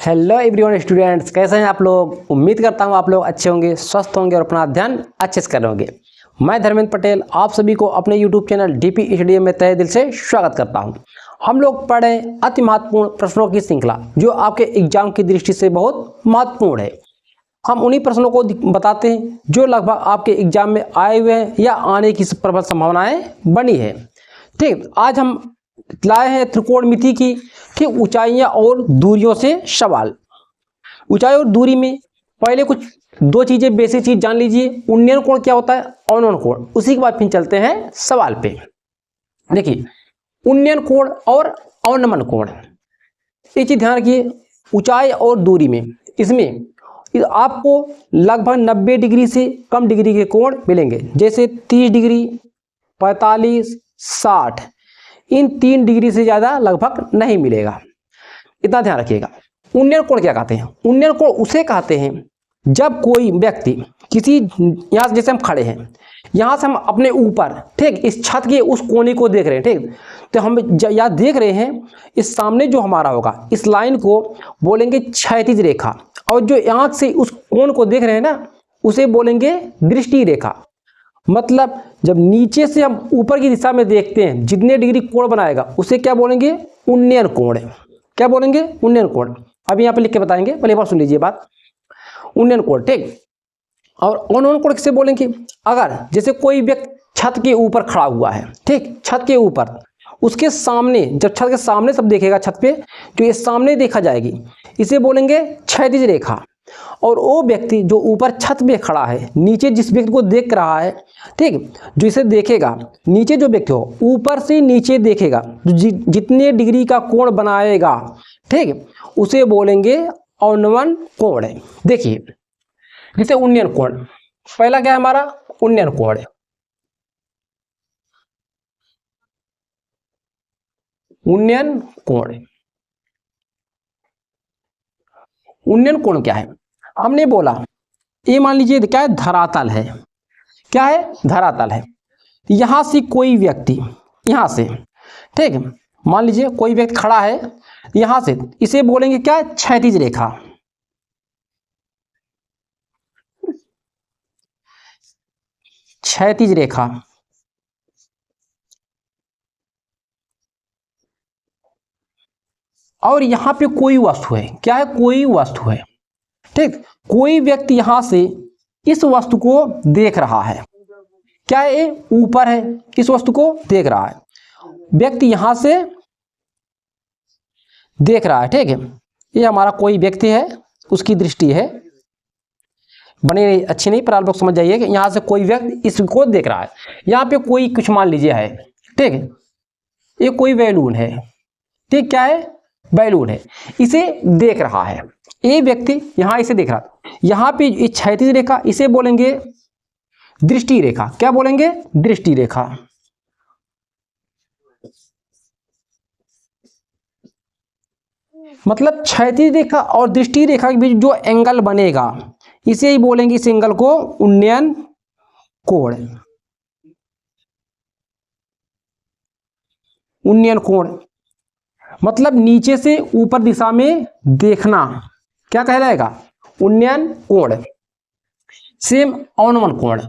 Hello everyone students, कैसे हैं आप लोग। उम्मीद करता हूं आप लोग अच्छे होंगे, स्वस्थ होंगे और अपना अध्ययन अच्छे से कर रहे होंगे। मैं धर्मेंद्र पटेल आप सभी को अपने यूट्यूब चैनल डीपी स्टडी में तहे दिल से स्वागत करता हूं। हम लोग पढ़े अति महत्वपूर्ण प्रश्नों की श्रृंखला जो आपके एग्जाम की दृष्टि से बहुत महत्वपूर्ण है। हम उन्हीं प्रश्नों को बताते हैं जो लगभग आपके एग्जाम में आए हुए हैं या आने की प्रबल संभावनाएं बनी है। ठीक, आज हम लाए हैं त्रिकोणमिति की ठीक ऊंचाइयां और दूरियों से सवाल। ऊंचाई और दूरी में पहले कुछ दो चीजें बेसिक चीज जान लीजिए। उन्नयन कोण क्या होता है, अवनमन कोण। उसी के बाद फिर चलते हैं सवाल पे। देखिए, उन्नयन कोण और अवनमन कोण, ये चीज ध्यान रखिए। ऊंचाई और दूरी में इसमें आपको लगभग 90 डिग्री से कम डिग्री के कोण मिलेंगे, जैसे 30 डिग्री, 45, 60। इन 3 डिग्री से ज़्यादा लगभग नहीं मिलेगा, इतना ध्यान रखिएगा। उन्नयन कोण क्या कहते हैं? उन्नयन कोण उसे कहते हैं जब कोई व्यक्ति किसी, यहाँ जैसे हम खड़े हैं, यहाँ से हम अपने ऊपर ठीक इस छत के उस कोने को देख रहे हैं। ठीक, तो हम यहाँ देख रहे हैं, इस सामने जो हमारा होगा इस लाइन को बोलेंगे क्षैतिज रेखा, और जो यहाँ से उस कोण को देख रहे हैं ना उसे बोलेंगे दृष्टि रेखा। मतलब जब नीचे से हम ऊपर की दिशा में देखते हैं, जितने डिग्री कोण बनाएगा उसे क्या बोलेंगे? उन्नयन कोण। क्या बोलेंगे? उन्नयन कोण। अभी यहाँ पे लिख के बताएंगे, पहले बार सुन लीजिए बात। उन्नयन कोण, ठीक। और अवनमन कोण किसे बोलेंगे? अगर जैसे कोई व्यक्ति छत के ऊपर खड़ा हुआ है, ठीक, छत के ऊपर, उसके सामने, जब छत के सामने सब देखेगा, छत पे जो ये सामने देखा जाएगी, इसे बोलेंगे क्षैतिज रेखा। और वो व्यक्ति जो ऊपर छत पे खड़ा है, नीचे जिस व्यक्ति को देख रहा है, ठीक, जो इसे देखेगा, नीचे जो व्यक्ति हो ऊपर से नीचे देखेगा, जितने डिग्री का कोण बनाएगा, ठीक, उसे बोलेंगे अवनमन कोण। देखिए, जैसे उन्नयन कोण, पहला क्या है हमारा? उन्नयन कोण। उन्नयन कोण, उन्नयन कोण क्या है? हमने बोला ये मान लीजिए क्या है? धरातल है। क्या है? धरातल है। यहां से कोई व्यक्ति, यहां से, ठीक, मान लीजिए कोई व्यक्ति खड़ा है यहां से, इसे बोलेंगे क्या? क्षैतिज रेखा। क्षैतिज रेखा। और यहां पे कोई वस्तु है। क्या है? कोई वस्तु है, ठीक। कोई व्यक्ति यहां से इस वस्तु को देख रहा है। क्या है? ये ऊपर है, इस वस्तु को देख रहा है। व्यक्ति यहां से देख रहा है, ठीक है। ये हमारा कोई व्यक्ति है, उसकी दृष्टि है, बने अच्छी नहीं, पर आप लोग समझ जाइए कि यहां से कोई व्यक्ति इसको देख रहा है। यहां पे कोई कुछ मान लीजिए है, ठीक है, ये कोई बैलून है, ठीक। क्या है? बैलून है, इसे देख रहा है। ये व्यक्ति यहां इसे देख रहा था। यहां पे ये क्षैतिज रेखा, इसे बोलेंगे दृष्टि रेखा। क्या बोलेंगे? दृष्टि रेखा। मतलब क्षैतिज रेखा और दृष्टि रेखा के बीच जो एंगल बनेगा, इसे ही बोलेंगे, इस एंगल को उन्नयन कोण। उन्नयन कोण मतलब नीचे से ऊपर दिशा में देखना, क्या कहलाएगा? उन्नयन कोण। सेम अवनमन कोण।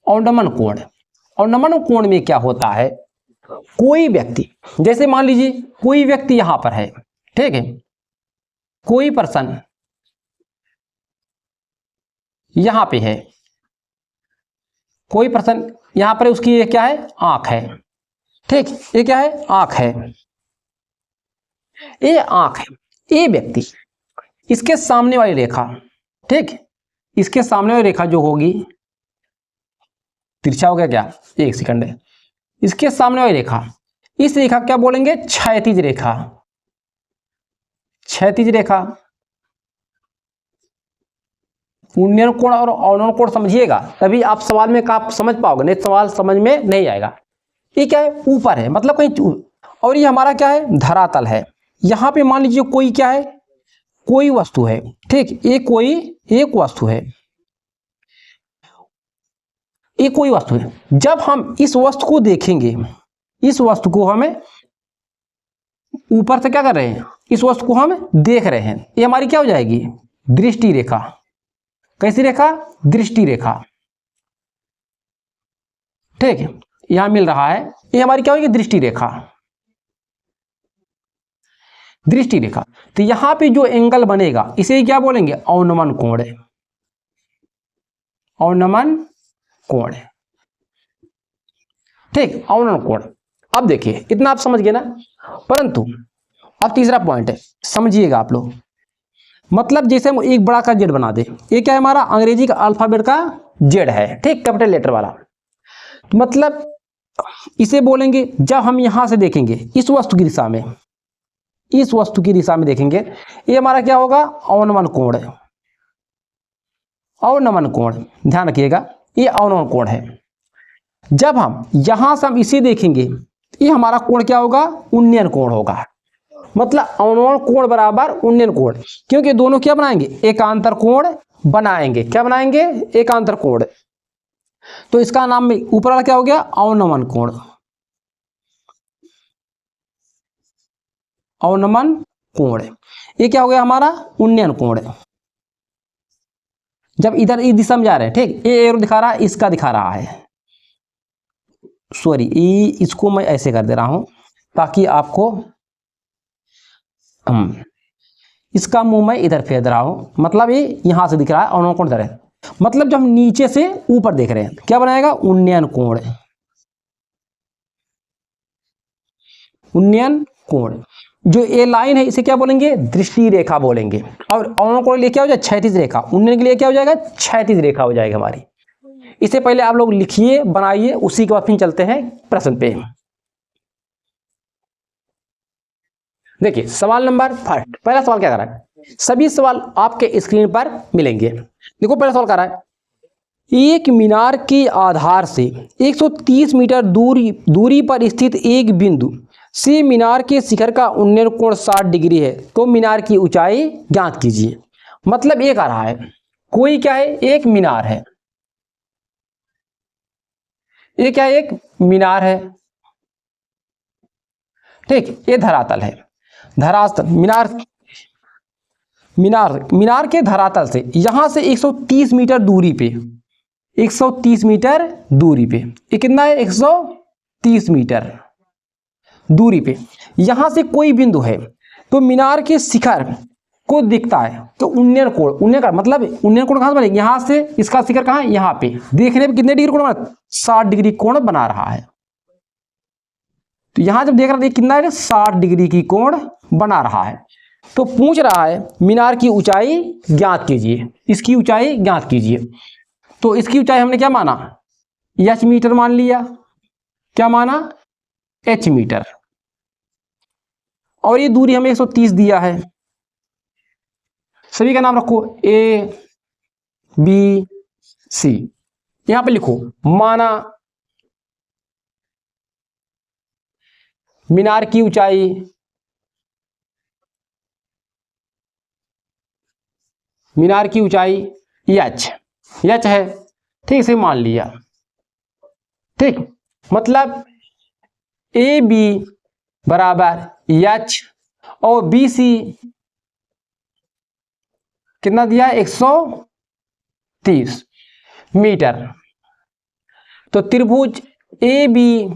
अवनमन कोण, अवनमन कोण में क्या होता है? कोई व्यक्ति, जैसे मान लीजिए कोई व्यक्ति यहां पर है, ठीक है, कोई पर्सन यहां पे है, कोई पर्सन यहां पर, उसकी ये क्या है? आंख है, ठीक। ये क्या है? आंख है, ये आंख है। ये व्यक्ति, इसके सामने वाली रेखा, ठीक, इसके सामने वाली रेखा जो होगी, तिरछा हो गया क्या? एक सेकंड है। इसके सामने वाली रेखा, इस रेखा क्या बोलेंगे? क्षैतिज रेखा। क्षैतिज रेखा। उन्नयन कोण और अवनमन कोण समझिएगा, तभी आप सवाल में आप समझ पाओगे, नहीं सवाल समझ में नहीं आएगा। ये क्या है? ऊपर है, मतलब कहीं, और ये हमारा क्या है? धरातल है। यहां पे मान लीजिए कोई क्या है? कोई वस्तु है, ठीक। ये कोई एक वस्तु है। ये कोई वस्तु है, जब हम इस वस्तु को देखेंगे, इस वस्तु को हमें ऊपर से क्या कर रहे हैं, इस वस्तु को हम देख रहे हैं, ये हमारी क्या हो जाएगी, दृष्टि रेखा। कैसी रेखा, दृष्टि रेखा। ठीक है, यहां मिल रहा है, ये हमारी क्या होगी, दृष्टि रेखा। दृष्टि रेखा। तो यहां पे जो एंगल बनेगा इसे क्या बोलेंगे, अवनमन कोण। अवनमन कोण, ठीक, अवनमन कोण। अब देखिए इतना आप समझ गए ना, परंतु अब तीसरा पॉइंट है, समझिएगा आप लोग। मतलब जैसे हम एक बड़ा का जेड बना दे, ये क्या है, हमारा अंग्रेजी का अल्फाबेट का जेड है, ठीक, कैपिटल लेटर वाला। मतलब इसे बोलेंगे, जब हम यहां से देखेंगे इस वस्तु की दिशा में, इस वस्तु की दिशा में देखेंगे, ये हमारा क्या होगा, अवनमन कोण है। अवनमन कोण, ध्यान रखिएगा, ये अवनमन कोण है। जब हम यहां से हम इसे देखेंगे, ये हमारा कोण क्या होगा, उन्नयन कोण होगा। मतलब अवनमन कोण बराबर उन्नयन कोण, क्योंकि दोनों क्या बनाएंगे, एकांतर कोण बनाएंगे। क्या बनाएंगे, एकांतर कोण। तो इसका नाम में ऊपर वाला क्या हो गया, अवनमन कोण। अवनमन कोण, ये क्या हो गया हमारा, उन्नयन कोण। जब इधर इस दिशा में जा रहे हैं, ठीक, ये एरो दिखा रहा है, इसका दिखा रहा है, सॉरी, इसको मैं ऐसे कर दे रहा हूं ताकि आपको, इसका मुंह मैं इधर फेर रहा हूं, मतलब ये यहां से दिख रहा है, अवनमन कोण इधर है। मतलब जब हम नीचे से ऊपर देख रहे हैं, क्या बनाएगा, उन्नयन कोण। उन्नयन कोण। जो ये लाइन है इसे क्या बोलेंगे, दृष्टि रेखा बोलेंगे। और अवनमन कोण के लिए क्या हो जाएगा, क्षैतिज रेखा। उन्नयन के लिए क्या हो जाएगा, क्षैतिज रेखा हो जाएगी हमारी। इससे पहले आप लोग लिखिए, बनाइए, उसी के बाद फिर चलते हैं प्रश्न पे। देखिए सवाल नंबर फर्स्ट, पहला सवाल क्या कर रहा है, सभी सवाल आपके स्क्रीन पर मिलेंगे। देखो पहला सवाल कर रहा है, एक मीनार के आधार से 130 मीटर दूरी पर स्थित एक बिंदु से मीनार के शिखर का उन्नयन कोण 60 डिग्री है, तो मीनार की ऊंचाई ज्ञात कीजिए। मतलब ये कह रहा है, कोई क्या है, एक मीनार है, ये क्या है, एक मीनार है, ठीक, ये धरातल है, धरातल, मीनार के धरातल से यहां से 130 मीटर दूरी पे, 130 मीटर दूरी पे, ये कितना है, 130 मीटर दूरी पे यहां से कोई बिंदु है, तो मीनार के शिखर को दिखता है, तो उन्नयन कोण, उन्नयन का मतलब उन्नयन कोण कहां से बनेगा, यहां से इसका शिखर कहां है, यहां पे, देखने पे कितने डिग्री कोण बना, 60 डिग्री कोण बना रहा है। तो यहां जब देख रहा है कितना है, 60 डिग्री की कोण बना रहा है। तो पूछ रहा है मीनार की ऊंचाई ज्ञात कीजिए, इसकी ऊंचाई ज्ञात कीजिए। तो इसकी ऊंचाई हमने क्या माना, एच मीटर मान लिया। क्या माना, एच मीटर। और ये दूरी हमें 130 दिया है। सभी का नाम रखो, ए बी सी, यहां पे लिखो, माना मीनार की ऊंचाई एच, एच है, ठीक से मान लिया, ठीक। मतलब ए बी बराबर एच और बी सी कितना दिया, 130 मीटर। तो त्रिभुज ए बी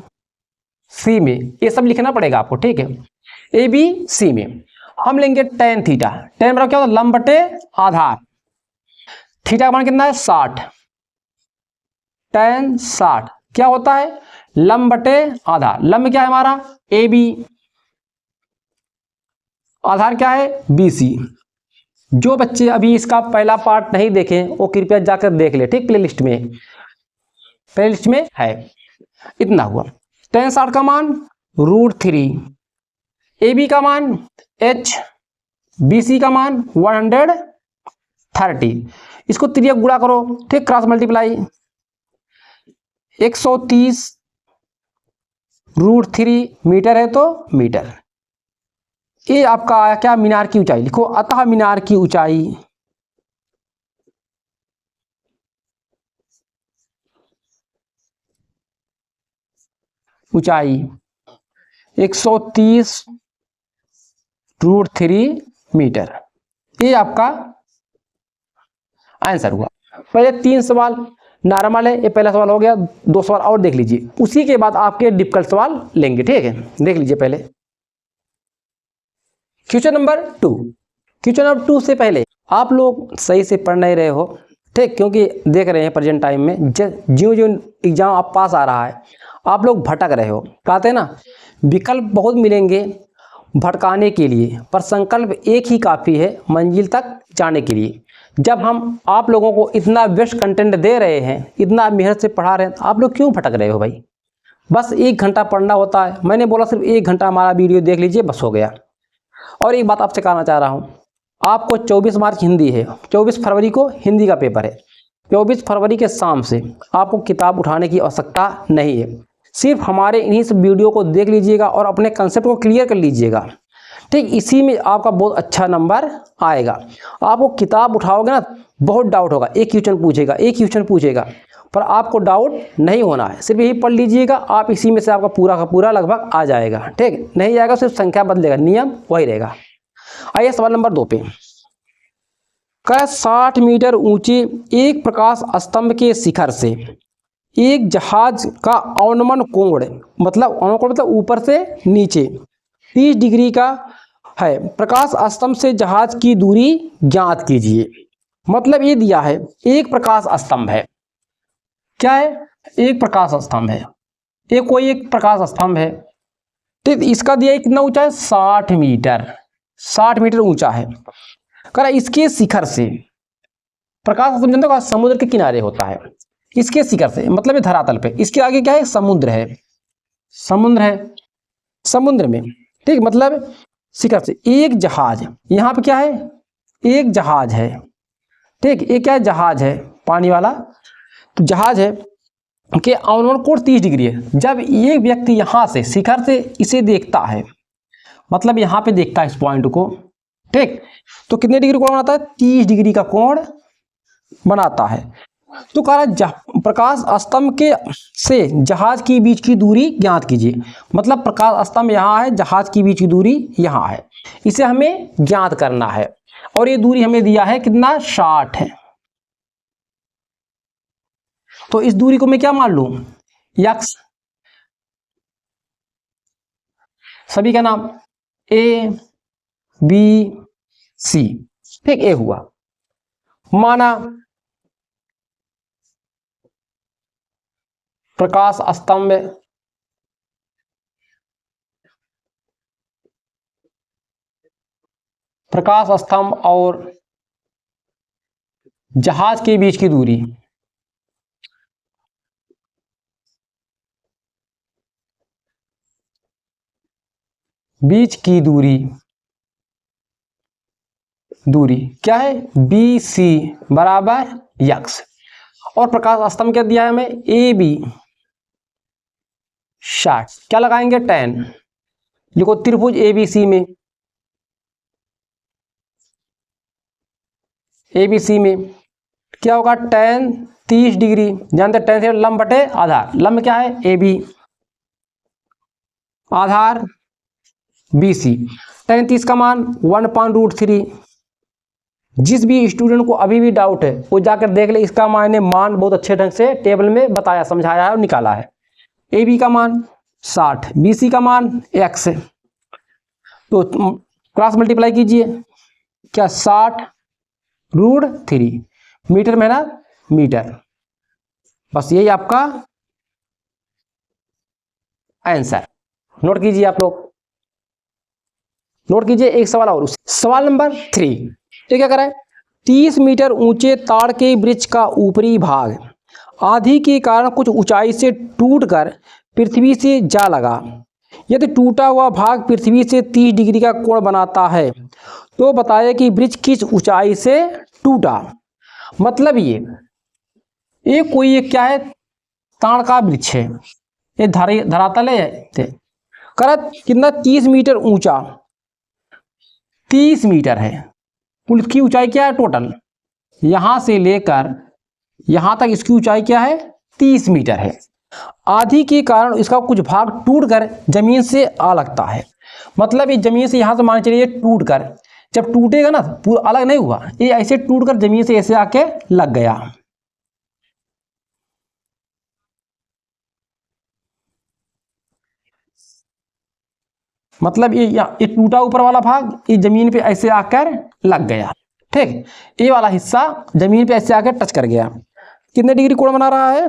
सी में, ये सब लिखना पड़ेगा आपको, ठीक है, ए बी सी में हम लेंगे टेन थीटा। टेन बराबर क्या होता है, लंब बटे आधार। थीटा का मान कितना है, 60। टेन 60 क्या होता है, लंब बटे आधार। लंब क्या है हमारा, ए बी, आधार क्या है, बी सी। जो बच्चे अभी इसका पहला पार्ट नहीं देखें वो कृपया जाकर देख ले, ठीक, प्लेलिस्ट में है। इतना हुआ, टेन 60 का मान √3, ए बी का मान h, बी सी का मान 130। इसको त्रियक गुणा करो, ठीक, क्रॉस मल्टीप्लाई, 130 √3 मीटर है तो मीटर। ये आपका आया क्या, मीनार की ऊंचाई। लिखो, अतः मीनार की ऊंचाई ऊंचाई 130√3 मीटर। ये आपका आंसर हुआ। पहले 3 सवाल नॉर्मल है, ये पहला सवाल हो गया। 2 सवाल और देख लीजिए, उसी के बाद आपके डिफिकल्ट सवाल लेंगे, ठीक है। देख लीजिए पहले क्वेश्चन नंबर 2। क्वेश्चन नंबर 2 से पहले आप लोग सही से पढ़ नहीं रहे हो, ठीक, क्योंकि देख रहे हैं प्रेजेंट टाइम में जो एग्जाम आप पास आ रहा है, आप लोग भटक रहे हो। कहते हैं ना, विकल्प बहुत मिलेंगे भटकाने के लिए, पर संकल्प एक ही काफ़ी है मंजिल तक जाने के लिए। जब हम आप लोगों को इतना बेस्ट कंटेंट दे रहे हैं, इतना मेहनत से पढ़ा रहे हैं, तो आप लोग क्यों भटक रहे हो भाई? बस 1 घंटा पढ़ना होता है। मैंने बोला सिर्फ 1 घंटा हमारा वीडियो देख लीजिए, बस हो गया। और एक बात आपसे कहना चाह रहा हूँ, आपको 24 मार्च हिंदी है, 24 फरवरी को हिंदी का पेपर है। 24 फरवरी के शाम से आपको किताब उठाने की आवश्यकता नहीं है। सिर्फ हमारे इन्हीं सब वीडियो को देख लीजिएगा और अपने कंसेप्ट को क्लियर कर लीजिएगा, ठीक। इसी में आपका बहुत अच्छा नंबर आएगा। आपको किताब उठाओगे ना, बहुत डाउट होगा, एक क्वेश्चन पूछेगा, पर आपको डाउट नहीं होना है। सिर्फ यही पढ़ लीजिएगा, आप इसी में से आपका पूरा का पूरा लगभग आ जाएगा, ठीक। नहीं आएगा, सिर्फ संख्या बदलेगा, नियम वही रहेगा। आइए सवाल नंबर 2 पे। 60 मीटर ऊंचे एक प्रकाश स्तंभ के शिखर से एक जहाज का अवनमन कोण, मतलब ऊपर से नीचे 30 डिग्री का है। प्रकाश स्तंभ से जहाज की दूरी ज्ञात कीजिए। मतलब ये दिया है, एक प्रकाश स्तंभ है। क्या है? एक प्रकाश स्तंभ है। ये कोई एक प्रकाश स्तंभ है, ठीक। इसका दिया है कितना ऊंचा है? 60 मीटर। 60 मीटर ऊंचा है। कह रहा इसके शिखर से, प्रकाश स्तंभ जानते हो समुद्र के किनारे होता है, इसके शिखर से मतलब ये धरातल पे, इसके आगे क्या है? समुद्र है, समुद्र है, समुद्र में, ठीक। मतलब शिखर से एक जहाज, यहाँ पे क्या है? एक जहाज है, ठीक। ये क्या है? जहाज है, पानी वाला तो जहाज है कि अवनमन कोण 30 डिग्री है। जब ये व्यक्ति यहाँ से शिखर से इसे देखता है, मतलब यहाँ पे देखता है इस पॉइंट को, ठीक, तो कितने डिग्री कोण बनाता है? 30 डिग्री का कोण बनाता है। तो कह रहा प्रकाश स्तंभ के से जहाज की बीच की दूरी ज्ञात कीजिए। मतलब प्रकाश स्तंभ यहाँ है, जहाज की बीच की दूरी यहाँ है, इसे हमें ज्ञात करना है। और ये दूरी हमें दिया है कितना? 60 है। तो इस दूरी को मैं क्या मान लूं? यक्स, सभी का नाम ए बी सी, ठीक। ए हुआ, माना प्रकाश स्तंभ और जहाज के बीच की दूरी दूरी क्या है? बी सी बराबर यक्स। और प्रकाश स्तंभ क्या दिया है हमें? A B 60। क्या लगाएंगे? 10। लिखो त्रिभुज एबीसी में, एबीसी में क्या होगा? 10 30 डिग्री, जानते 10 से लंब बटे आधार। लंब क्या है? ए बी, आधार बी सी। 10 30 का मान 1/√3। जिस भी स्टूडेंट को अभी भी डाउट है वो जाकर देख ले, इसका मैंने मान बहुत अच्छे ढंग से टेबल में बताया, समझाया है और निकाला है। ए बी का मान 60, बी सी का मान x है, तो क्रॉस मल्टीप्लाई कीजिए, क्या 60√3 मीटर में ना मीटर। बस यही आपका आंसर। नोट कीजिए आप लोग, नोट कीजिए। एक सवाल और, सवाल नंबर 3। ये क्या कर रहा है? 30 मीटर ऊंचे ताड़ के वृक्ष का ऊपरी भाग आंधी के कारण कुछ ऊंचाई से टूटकर पृथ्वी से जा लगा। यदि टूटा हुआ भाग पृथ्वी से 30 डिग्री का कोण बनाता है तो बताइए कि वृक्ष किस ऊंचाई से टूटा। मतलब ये कोई एक क्या है? ताड़ का वृक्ष है, ये धरातल है, कर कितना? 30 मीटर ऊंचा, 30 मीटर है। कुल की ऊंचाई क्या है टोटल? यहां से लेकर यहां तक इसकी ऊंचाई क्या है? 30 मीटर है। आंधी के कारण इसका कुछ भाग टूटकर जमीन से आ लगता है। मतलब ये जमीन से यहाँ से मान चलिए टूट कर, जब टूटेगा ना पूरा अलग नहीं हुआ, ये ऐसे टूटकर जमीन से ऐसे आके लग गया। मतलब ये टूटा ऊपर वाला भाग ये जमीन पे ऐसे आकर लग गया। ठीक, ये वाला हिस्सा जमीन पे ऐसे आकर टच कर गया। कितने डिग्री कोण बना रहा है?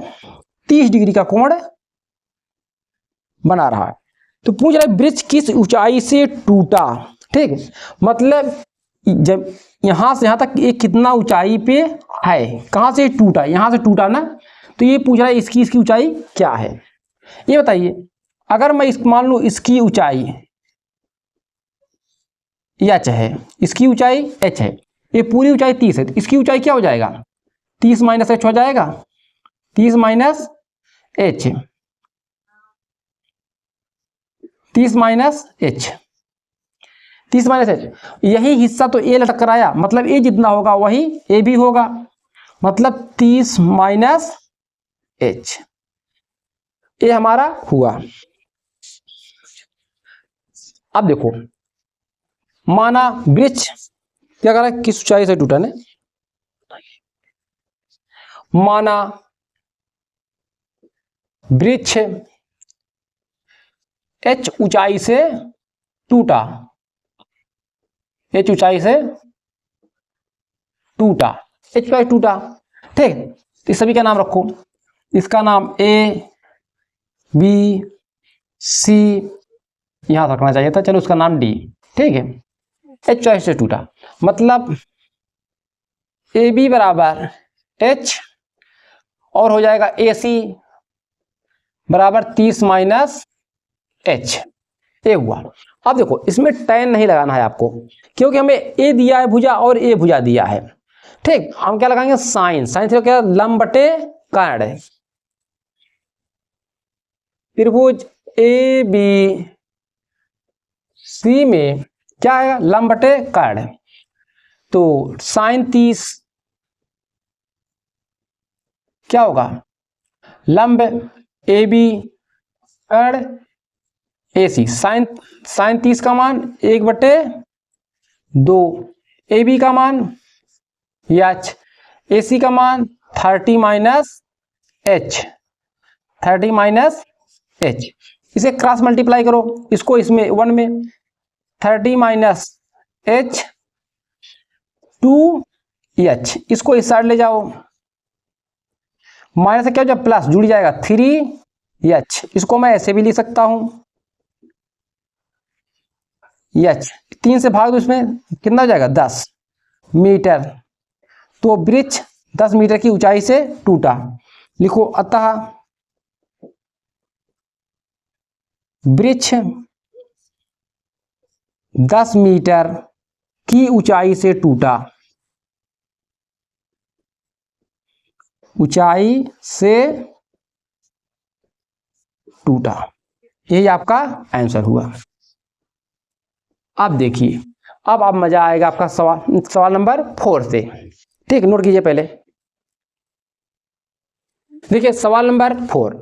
30 डिग्री का कोण बना रहा है। तो पूछ रहा है वृक्ष किस ऊंचाई से टूटा। ठीक, मतलब जब यहां से यहां तक ये कितना ऊंचाई पे है, कहां से टूटा, यहां से टूटा ना, तो ये पूछ रहा है इसकी ऊंचाई क्या है। ये बताइए, अगर मैं मान लूं इसकी ऊंचाई h है, इसकी ऊंचाई h है, ये पूरी ऊंचाई 30 है, तो इसकी ऊंचाई क्या हो जाएगा? 30 माइनस h हो जाएगा। 30 minus h, 30 minus h, 30 minus h। यही हिस्सा तो a लटक कर आया, मतलब a जितना होगा वही a भी होगा, मतलब 30 माइनस h, ये हमारा हुआ। अब देखो, माना वृक्ष क्या कर रहा है, किस ऊंचाई से टूटा ने, माना वृक्ष h ऊंचाई से टूटा, h ऊंचाई से टूटा, h ऊंचाई टूटा। ठीक, तो इस सभी का नाम रखो, इसका नाम A B C यहां रखना चाहिए था, चलो उसका नाम D। ठीक है, h ऊंचाई से टूटा, मतलब AB बराबर h और हो जाएगा AC बराबर 30 माइनस h, ये हुआ। अब देखो इसमें tan नहीं लगाना है आपको, क्योंकि हमें A दिया है भुजा और A भुजा दिया है। ठीक, हम क्या लगाएंगे, साइन, साइन थीटा क्या, लंब बटे कर्ण। त्रिभुज AB C में क्या आएगा, लंब बटे कर्ण, तो साइन 30 क्या होगा, लंब AB कर्ण AC, साइन 30 का मान 1/2, AB का मान h, AC का मान 30 माइनस h, 30 माइनस h। इसे क्रॉस मल्टीप्लाई करो, इसको इसमें 1 में 30 माइनस h 2h, इसको इस साइड ले जाओ, माइनस से क्या हो जाएगा, प्लस जुड़ जाएगा 3h, इसको मैं ऐसे भी लिख सकता हूं, h 3 से भाग दो, इसमें कितना हो जाएगा 10 मीटर। तो वृक्ष 10 मीटर की ऊंचाई से टूटा। लिखो, अतः वृक्ष 10 मीटर की ऊंचाई से टूटा, ऊंचाई से टूटा, यही आपका आंसर हुआ। अब देखिए, अब मजा आएगा आपका सवाल नंबर 4 से। ठीक, नोट कीजिए पहले, देखिए सवाल नंबर 4,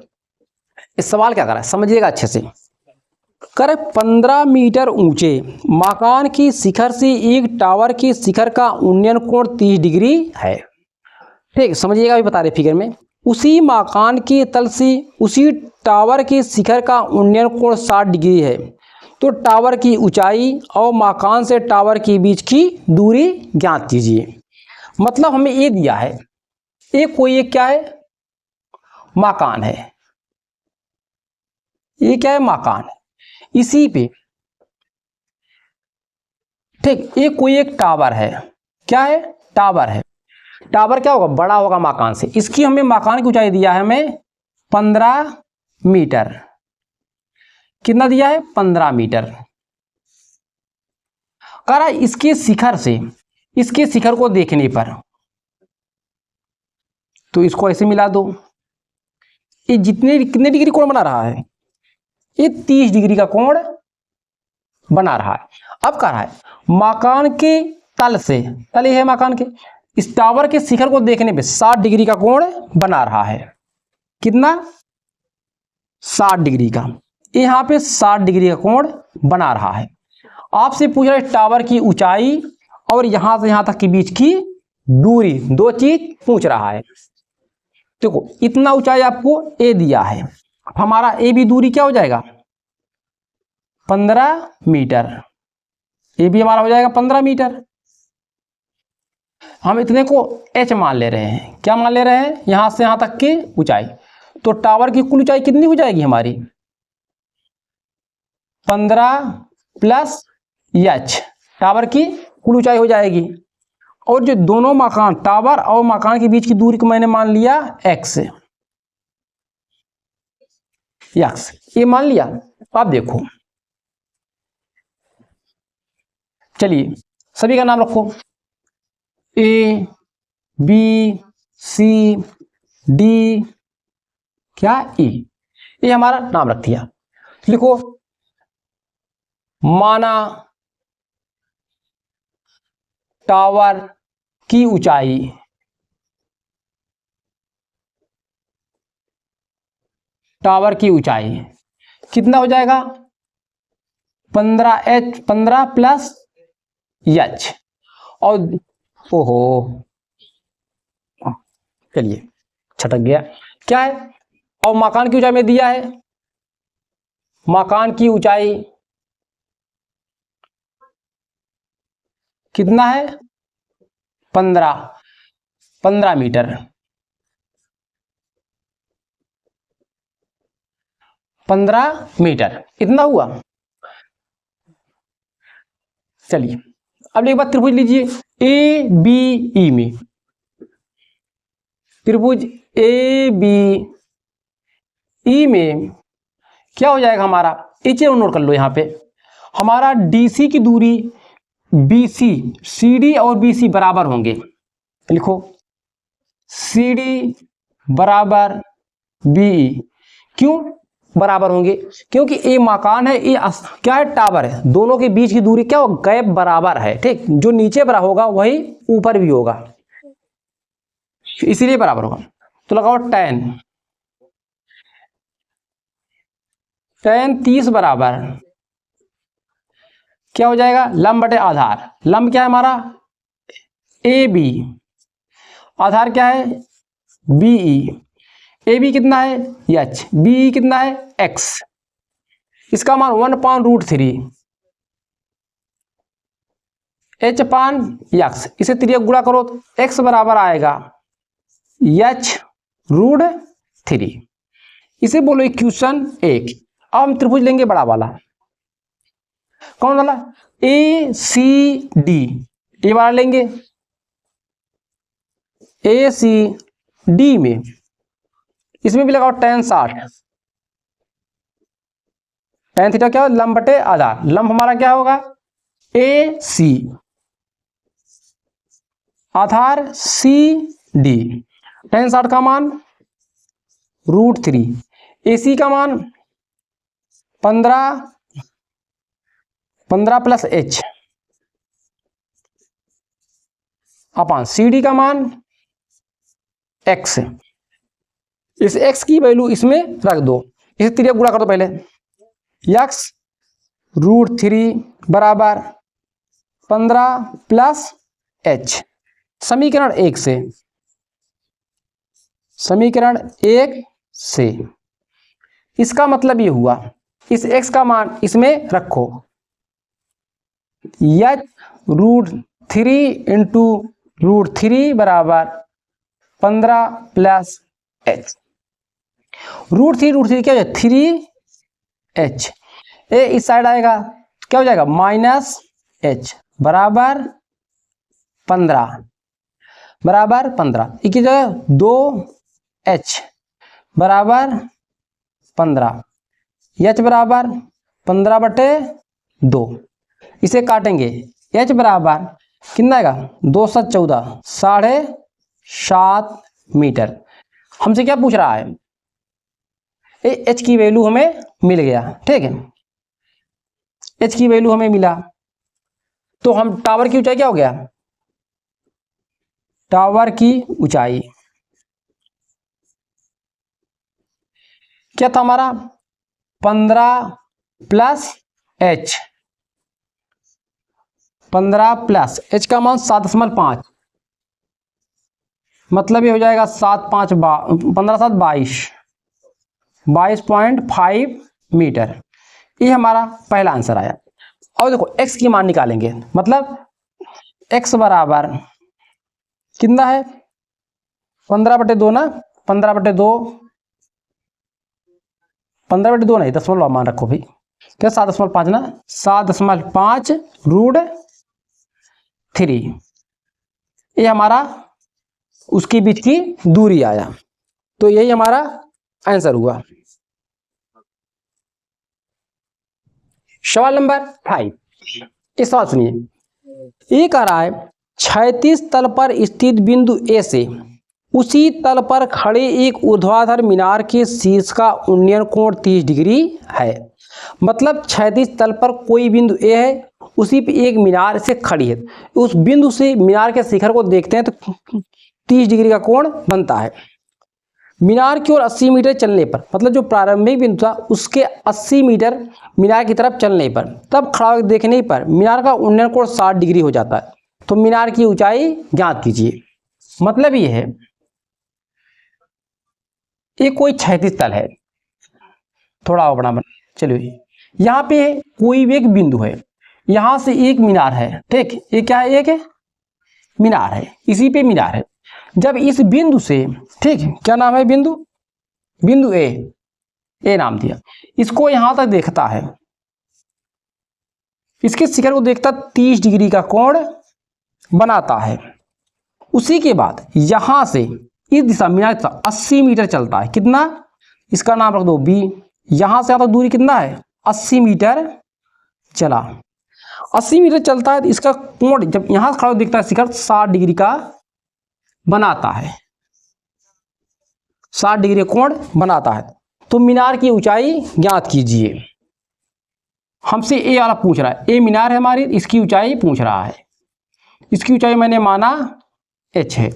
इस सवाल क्या करा है समझिएगा अच्छे से। कर 15 मीटर ऊंचे मकान की शिखर से एक टावर की शिखर का उन्नयन कोण 30 डिग्री है। ठीक, समझिएगा, अभी बता रहे फिगर में, उसी मकान के तल से उसी टावर के शिखर का उन्नयन कोण 60 डिग्री है, तो टावर की ऊंचाई और मकान से टावर के बीच की दूरी ज्ञात कीजिए। मतलब हमें ये दिया है, कोई क्या है, मकान है, ये क्या है, मकान है, इसी पे ठीक, ये कोई एक टावर है, क्या है, टावर है, टावर क्या होगा, बड़ा होगा मकान से, इसकी हमें मकान की ऊंचाई दिया है हमें 15 मीटर, कितना दिया है, 15 मीटर। कह रहा है इसके शिखर से, इसके शिखर को देखने पर, तो इसको ऐसे मिला दो, ये कितने डिग्री कोण बना रहा है, ये 30 डिग्री का कोण बना रहा है। अब कह रहा है मकान के तल से, तल ये है मकान के, इस टावर के शिखर को देखने पे 60 डिग्री का कोण बना रहा है, कितना, 60 डिग्री का, यहाँ पे 60 डिग्री का कोण बना रहा है। आपसे पूछ रहा है टावर की ऊंचाई और यहां से यहां तक के बीच की दूरी, दो चीज पूछ रहा है। देखो इतना ऊंचाई आपको ए दिया है, हमारा ए बी दूरी क्या हो जाएगा 15 मीटर, ए बी हमारा हो जाएगा 15 मीटर। हम इतने को एच मान ले रहे हैं, क्या मान ले रहे हैं, यहां से यहां तक की ऊंचाई। तो टावर की कुल ऊंचाई कितनी हो जाएगी हमारी 15 प्लस एच, टावर की कुल ऊंचाई हो जाएगी। और जो दोनों मकान, टावर और मकान के बीच की दूरी को मैंने मान लिया एक्स, ये मान लिया। अब देखो, चलिए सभी का नाम रखो, ए बी सी डी क्या ई, ये हमारा नाम रख दिया। लिखो माना टावर की ऊंचाई कितना हो जाएगा 15 प्लस एच। और ओहो चलिए छटक गया, क्या है, और मकान की ऊंचाई में दिया है, मकान की ऊंचाई कितना है 15 मीटर, 15 मीटर इतना हुआ। चलिए अब एक बात, त्रिभुज लीजिए ए बी ई में, त्रिभुज ए बी ई में क्या हो जाएगा हमारा, एच नोट कर लो, यहां पे हमारा डीसी की दूरी बीसी, सीडी और बीसी बराबर होंगे। लिखो सीडी बराबर बीई, क्यों बराबर होंगे, क्योंकि ए मकान है, ये क्या है टावर है, दोनों के बीच की दूरी क्या हो, गैप बराबर है। ठीक, जो नीचे बराबर होगा वही ऊपर भी होगा, इसीलिए बराबर होगा। तो लगाओ tan 30 बराबर क्या हो जाएगा, लंब बटे आधार। लंब क्या है हमारा ए बी, आधार क्या है बीई, ए बी कितना है एच, बी कितना है एक्स, इसका मान 1/√3 एच पान एक्स, इसे त्रिज्या गुणा करो तो एक्स बराबर आएगा h√3। इसे बोलो इक्वेशन 1। अब हम त्रिभुज लेंगे बड़ा वाला, कौन वाला, ए सी डी, ये वाला लेंगे। ए सी डी में इसमें भी लगाओ tan 60, tan थीटा क्या हो, लंब बटे आधार, लंब हमारा क्या होगा ए सी, आधार सी डी, tan 60 का मान √3, AC का मान 15 प्लस H अपान CD का मान X। इस X की वैल्यू इसमें रख दो, इसे त्रिज्या गुणा कर दो पहले, x√3 बराबर 15 प्लस H। समीकरण 1 से इसका मतलब ये हुआ, इस x का मान इसमें रखो, h√3 इंटू √3 बराबर 15 प्लस H। √3 क्या हो जाए 3H, ए इस साइड आएगा क्या हो जाएगा -H बराबर 15 की जगह 2H बराबर 15, H बराबर 15/2, इसे काटेंगे, H बराबर कितना आएगा 214, 7.5 मीटर। हमसे क्या पूछ रहा है, H की वैल्यू हमें मिल गया, ठीक है, H की वैल्यू हमें मिला, तो हम टावर की ऊंचाई क्या हो गया, टावर की ऊंचाई क्या था हमारा 15 प्लस एच, 15 प्लस एच का मान 7.5, मतलब ये हो जाएगा 15 7 22.5 मीटर। ये हमारा पहला आंसर आया। और देखो x की मान निकालेंगे, मतलब x बराबर कितना है 15/2 ना, 15/2, 15/2 नहीं, दशमलव मान रखो भाई, क्या 7.5 ना, 7.5 रूट 3, ये हमारा उसके बीच की दूरी आया। तो यही हमारा आंसर हुआ। सवाल नंबर 5, इस सवाल सुनिए। ये कह रहा है क्षैतिज तल पर स्थित बिंदु ए से उसी तल पर खड़े एक ऊर्ध्वाधर मीनार के शीर्ष का उन्नयन कोण 30 डिग्री है। मतलब क्षैतिज तल पर कोई बिंदु ए है, उसी पे एक मीनार से खड़ी है, उस बिंदु से मीनार के शिखर को देखते हैं तो 30 डिग्री का कोण बनता है। मीनार की ओर 80 मीटर चलने पर, मतलब जो प्रारंभिक बिंदु था उसके 80 मीटर मीनार की तरफ चलने पर, तब खड़ा होकर देखने पर मीनार का उन्नयन कोण 60 डिग्री हो जाता है। तो मीनार की ऊंचाई ज्ञात कीजिए। मतलब ये है, ये कोई क्षैतिज तल है, थोड़ा बड़ा बना, चलिए यहाँ पे कोई भी एक बिंदु है, यहां से एक मीनार है, ठीक, ये क्या है, एक मीनार है, इसी पे मीनार है। जब इस बिंदु से, ठीक, क्या नाम है बिंदु, बिंदु ए नाम दिया, इसको यहां तक देखता है, इसके शिखर को देखता 30 डिग्री का कोण बनाता है। उसी के बाद यहां से इस दिशा मीनार की दिशा 80 मीटर चलता है, कितना, इसका नाम रख दो बी, यहां से यहां तक दूरी कितना है 80 मीटर चला, 80 मीटर चलता है, इसका कोण जब यहां से खड़ा दिखता है शिखर 60 डिग्री का बनाता है, 60 डिग्री कोण बनाता है। तो मीनार की ऊंचाई ज्ञात कीजिए। हमसे ए वाला पूछ रहा है, ए मीनार है हमारी, इसकी ऊंचाई पूछ रहा है, इसकी ऊंचाई मैंने माना h है,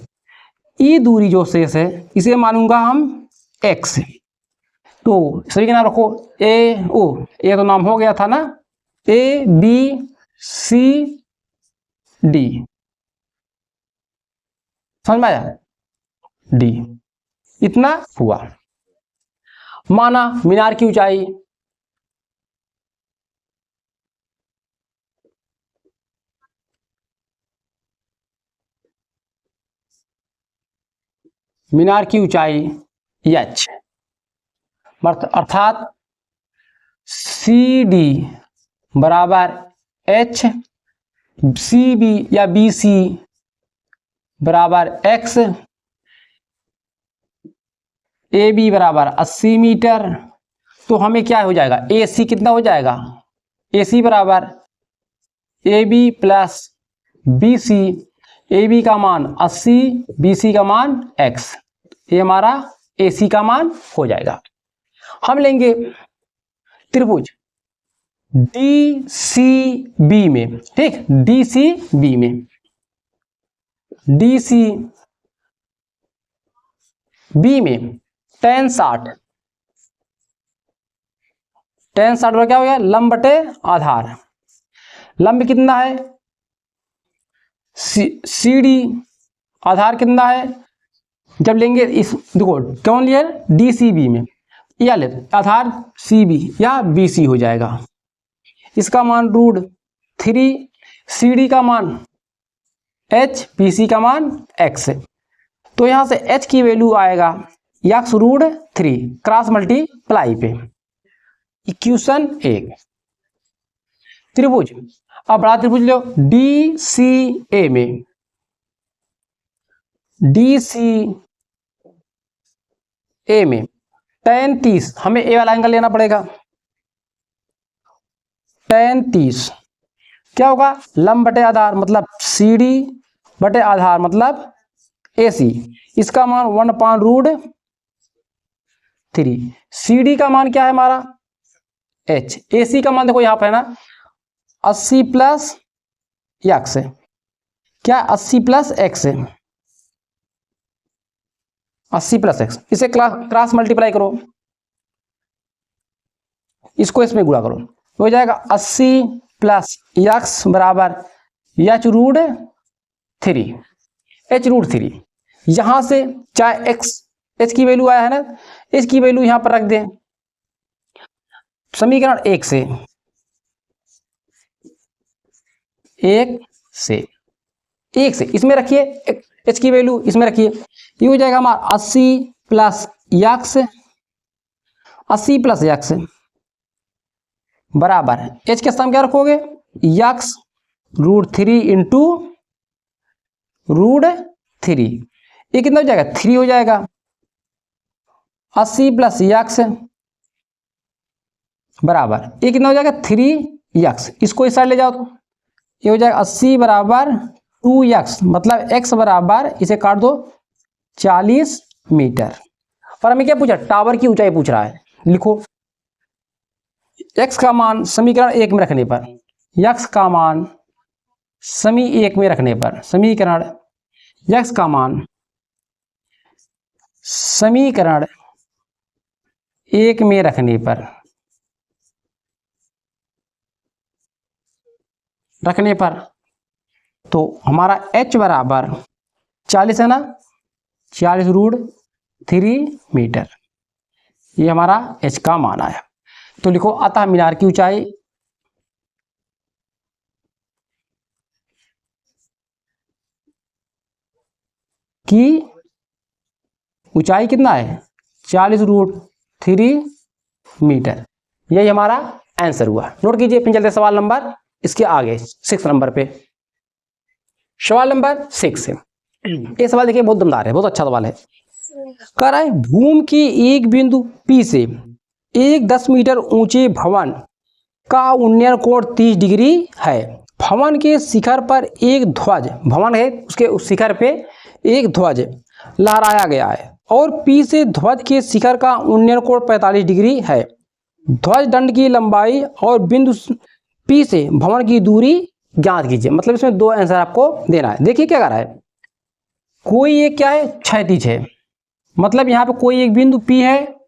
ई दूरी जो शेष है इसे मानूंगा हम x। तो सभी के नाम रखो, ए ओ, ए तो नाम हो गया था ना, ए बी सी डी, समझ में आया, डी, इतना हुआ। माना मीनार की ऊंचाई h, अर्थात सी डी बराबर h, सी बी या बी सी बराबर x, ए बी बराबर 80 मीटर। तो हमें क्या हो जाएगा, ए सी कितना हो जाएगा, ए सी बराबर A B plus B C, A B का मान 80, बी सी का मान x, ये हमारा ए सी का मान हो जाएगा। हम लेंगे त्रिभुज डी सी बी में, ठीक, डी सी बी में, डी सी बी में tan 60, tan 60 का क्या हो गया, लंब बटे आधार, लंब कितना है सी डी, आधार कितना है, जब लेंगे इस, देखो कौन लिया डी सी बी में, या ले आधार सी बी या बी सी हो जाएगा, इसका मान √3, सी डी का मान h, बी सी का मान x है। तो यहां से h की वैल्यू आएगा x√3 क्रॉस मल्टीप्लाई पे, इक्वेशन 1। त्रिभुज, अब बड़ा त्रिभुज लो डी सी ए में, डी सी ए में tan 30, हमें ए वाला एंगल लेना पड़ेगा, tan 30 क्या होगा, लंब बटे आधार मतलब सी डी बटे आधार मतलब ए सी, इसका मान 1/√3, सी डी का मान क्या है हमारा h, ए सी का मान देखो यहां पर है ना 80 प्लस x, क्या 80 प्लस x है, 80 प्लस x, इसे क्रॉस मल्टीप्लाई करो, इसको इसमें गुणा करो, हो जाएगा 80 प्लस यक्स बराबर एच रूट 3, एच रूट 3। यहां से चाहे एक्स एच की वैल्यू आया है ना, एच की वैल्यू यहां पर रख दें समीकरण 1 से, 1 से इसमें रखिए, एच की वैल्यू इसमें रखिए, ये हो जाएगा हमारा 80 प्लस यक्स, 80 प्लस यक्स बराबर एच के स्थान क्या रखोगे, यक्स रूट 3 इंटू रूट 3, ये कितना हो जाएगा 3 हो जाएगा, 80 प्लस यक्स बराबर ये कितना हो जाएगा 3 यक्स, इसको इस साइड ले जाओ तो ये हो जाएगा 80 बराबर 2 यक्स, मतलब x बराबर इसे काट दो 40 मीटर। और हमें क्या पूछा, टावर की ऊंचाई पूछ रहा है। लिखो x का मान समीकरण 1 में रखने पर, x का मान समीकरण 1 में रखने पर, समीकरण x का मान समीकरण 1 में रखने पर तो हमारा h बराबर 40 है ना, 40 रूट 3 मीटर, ये हमारा h का मान आया। तो लिखो अतः मीनार की ऊंचाई कितना है 40 रूट 3 मीटर, यही हमारा आंसर हुआ। नोट कीजिए। फिर चलते सवाल नंबर इसके आगे 6 नंबर पे। सवाल नंबर 6 है, ये सवाल देखिए बहुत दमदार है, बहुत अच्छा सवाल है। कह रहा है भूमि के एक बिंदु P से एक 10 मीटर ऊंचे भवन का उन्नयन कोण 30 डिग्री है। भवन के शिखर पर एक ध्वज, भवन है उसके उस शिखर पे एक ध्वज लहराया गया है और P से ध्वज के शिखर का उन्नयन कोण 45 डिग्री है। ध्वज दंड की लंबाई और बिंदु P से भवन की दूरी ज्ञात कीजिए। मतलब इसमें 2 आंसर आपको देना है। देखिए क्या कर रहा है, कोई एक क्या है क्षैतिज है, मतलब यहां पे कोई एक बिंदु P है,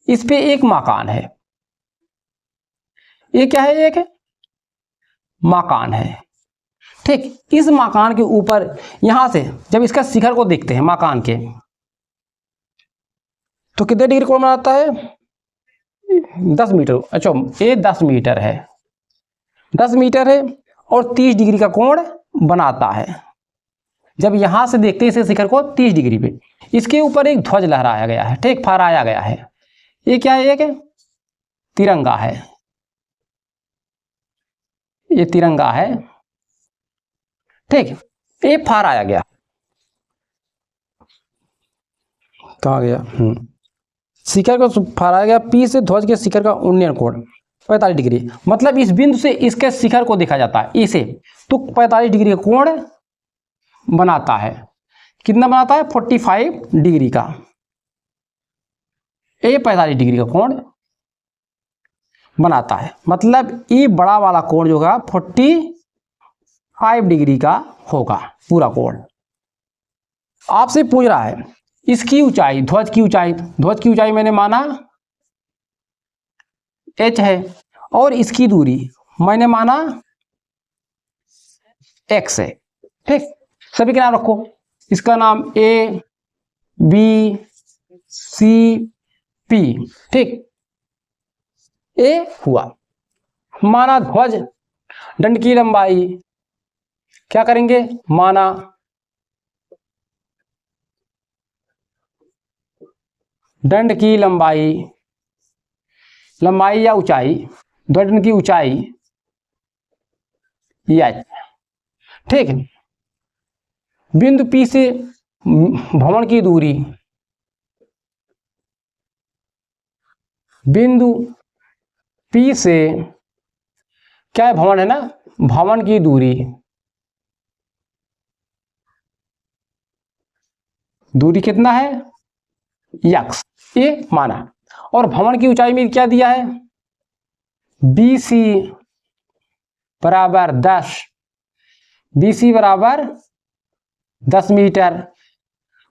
इस पे एक मकान है, ये क्या है, एक मकान है। ठीक, इस मकान के ऊपर यहां से जब इसका शिखर को देखते हैं मकान के, तो कितने डिग्री कोण बनाता है 10 मीटर। अच्छा ये 10 मीटर है, 10 मीटर है और 30 डिग्री का कोण बनाता है। जब यहां से देखते हैं इस शिखर को 30 डिग्री पे, इसके ऊपर एक ध्वज लहराया गया है, ठीक, फहराया गया है। ये क्या है, एक तिरंगा है, ये तिरंगा है, ठीक, ये फहराया गया, कहा गया शिखर को फहराया गया। P से ध्वज के शिखर का उन्नयन कोण 45 डिग्री, मतलब इस बिंदु से इसके शिखर को देखा जाता है इसे, तो 45 डिग्री का कोण बनाता है। कितना बनाता है 45 डिग्री का, ये 45 डिग्री का कोण बनाता है। मतलब ये बड़ा वाला कोण जो होगा 45 डिग्री का होगा पूरा कोण। आपसे पूछ रहा है इसकी ऊंचाई, ध्वज की ऊंचाई, ध्वज की ऊंचाई मैंने माना h है और इसकी दूरी मैंने माना x है। ठीक, सभी के नाम रखो, इसका नाम A B C P, ठीक, A हुआ। माना ध्वज दंड की लंबाई क्या करेंगे, माना दंड की लंबाई, लंबाई या ऊंचाई, दंड की ऊंचाई h, ठीक, बिंदु P से भवन की दूरी, बिंदु P से क्या है, भवन है ना, भवन की दूरी, दूरी कितना है x, ये माना। और भवन की ऊंचाई में क्या दिया है, BC बराबर 10, BC बराबर 10 मीटर,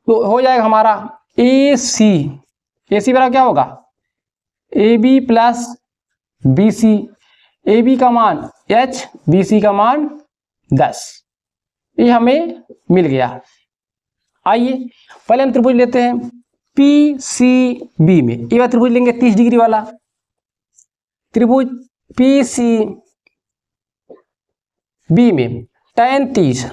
तो हो जाएगा हमारा AC AC बराबर क्या होगा, AB प्लस BC, AB का मान H, BC का मान 10, ये हमें मिल गया। आइए पहले हम त्रिभुज लेते हैं PCB में, ये बार त्रिभुज लेंगे 30 डिग्री वाला त्रिभुज PCB में tan 30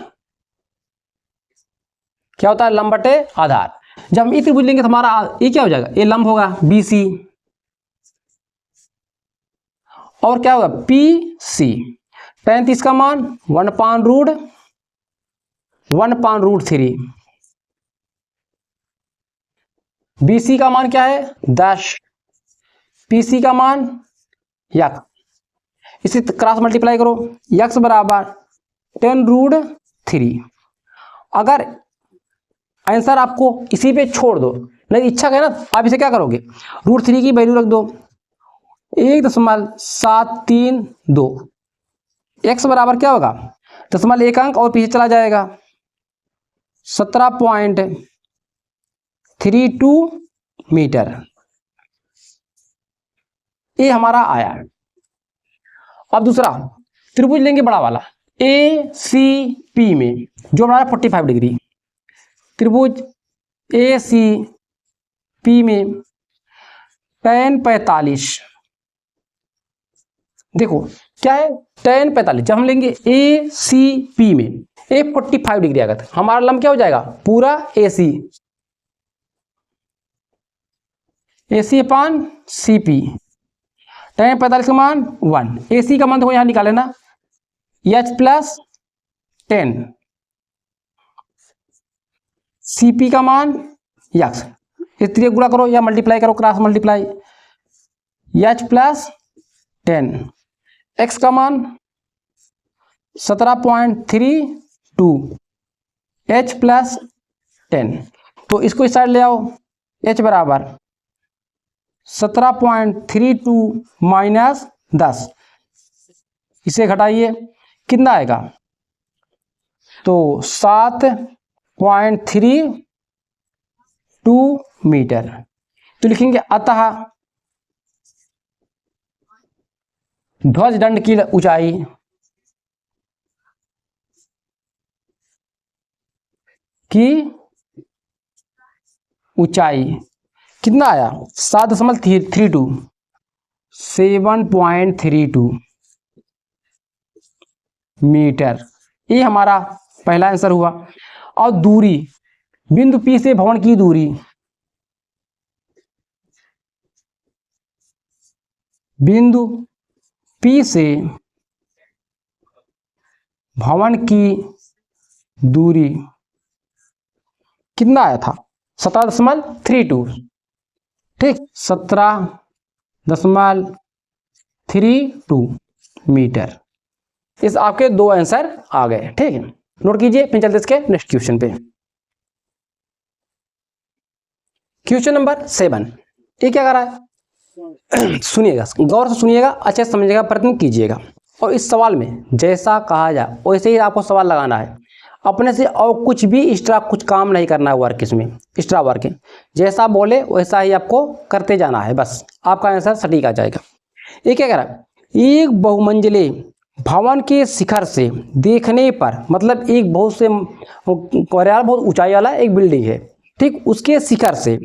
क्या होता है, लंब बटे आधार। जब हम ये त्रिभुज लेंगे तो हमारा ये क्या हो जाएगा, ये लंब होगा BC और क्या होगा PC, tan 30 का मान 1/√3, BC का मान क्या है 10, PC का मान यक्स, इसे क्रॉस मल्टीप्लाई करो, यक्स बराबर 10√3। अगर आंसर आपको इसी पे छोड़ दो, नहीं इच्छा है ना, आप इसे क्या करोगे, √3 की वैल्यू रख दो 1.732, एक्स बराबर क्या होगा 0.1 अंक और पीछे चला जाएगा 17.32 मीटर, ये हमारा आया। अब दूसरा त्रिभुज लेंगे बड़ा वाला ACP में, जो हमारा 45 डिग्री त्रिभुज ACP में tan 45, देखो क्या है tan 45, जब हम लेंगे ACP में A 45 डिग्री आएगा, हमारा लंब क्या हो जाएगा पूरा AC अपान CP, tan 45 का मान 1, AC का मान देखो यहाँ निकाले ना H प्लस 10, CP का मान यक्स, इसलिए गुणा करो या मल्टीप्लाई करो, cross multiply, H plus 10, x का मान 17.32, H प्लस 10, तो इसको इस साइड ले आओ, H बराबर 17.32 माइनस 10, इसे घटाइए कितना आएगा, तो 7.32 मीटर। तो लिखेंगे अतः ध्वजदंड की ऊंचाई कितना आया 7.32 मीटर, ये हमारा पहला आंसर हुआ। और दूरी बिंदु P से भवन की दूरी, बिंदु P से भवन की दूरी कितना आया था 17.32, ठीक 17.32 मीटर। इस आपके दो आंसर आ गए, ठीक है, नोट कीजिए। फिर चलते इसके नेक्स्ट क्वेश्चन पे। क्वेश्चन नंबर 7, ये क्या कर रहा है सुनिएगा, गौर से सुनिएगा, अच्छे से समझिएगा, प्रयत्न कीजिएगा। और इस सवाल में जैसा कहा जाए वैसे ही आपको सवाल लगाना है, अपने से और कुछ भी एक्स्ट्रा कुछ काम नहीं करना है, वर्क इसमें एक्स्ट्रा वर्क है, जैसा बोले वैसा ही आपको करते जाना है, बस आपका आंसर सटीक आ जाएगा। ये क्या कह रहा है, एक बहुमंजिले भवन के शिखर से देखने पर, मतलब एक बहुत ऊंचाई वाला एक बिल्डिंग है, ठीक, उसके शिखर से